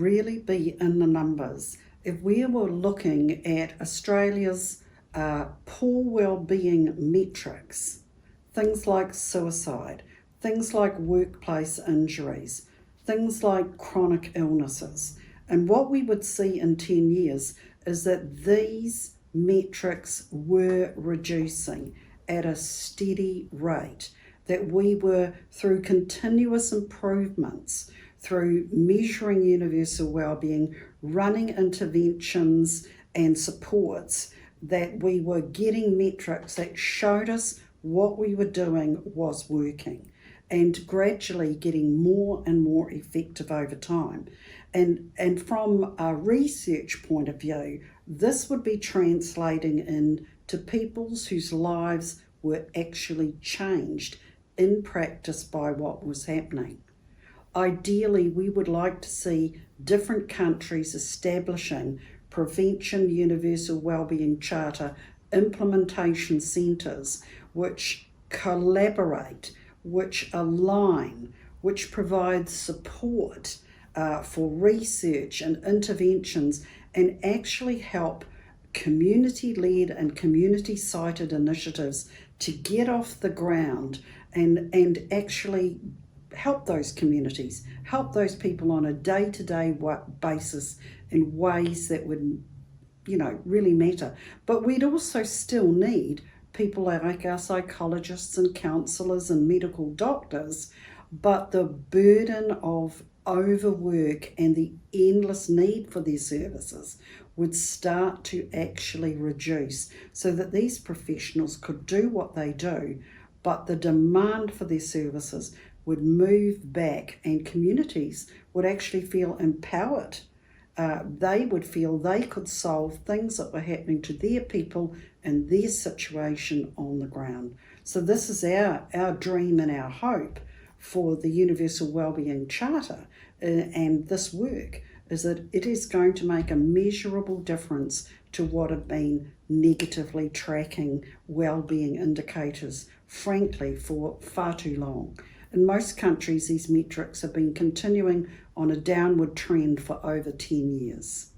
really be in the numbers. If we were looking at Australia's poor wellbeing metrics, things like suicide, things like workplace injuries, things like chronic illnesses, and what we would see in 10 years is that these metrics were reducing at a steady rate, that we were, through continuous improvements, through measuring universal wellbeing, running interventions and supports, that we were getting metrics that showed us what we were doing was working, and gradually getting more and more effective over time. And from a research point of view, this would be translating into people's whose lives were actually changed in practice by what was happening. Ideally, we would like to see different countries establishing Prevention Universal Wellbeing Charter implementation centres which collaborate, which align, which provide support for research and interventions, and actually help community-led and community-cited initiatives to get off the ground and actually help those communities, help those people on a day-to-day basis in ways that would, really matter. But we'd also still need people like our psychologists and counsellors and medical doctors, but the burden of overwork and the endless need for their services would start to actually reduce, so that these professionals could do what they do, but the demand for their services would move back and communities would actually feel empowered. They would feel they could solve things that were happening to their people and their situation on the ground. So this is our dream and our hope for the Universal Wellbeing Charter, and this work is that it is going to make a measurable difference to what have been negatively tracking wellbeing indicators, frankly, for far too long. In most countries, these metrics have been continuing on a downward trend for over 10 years.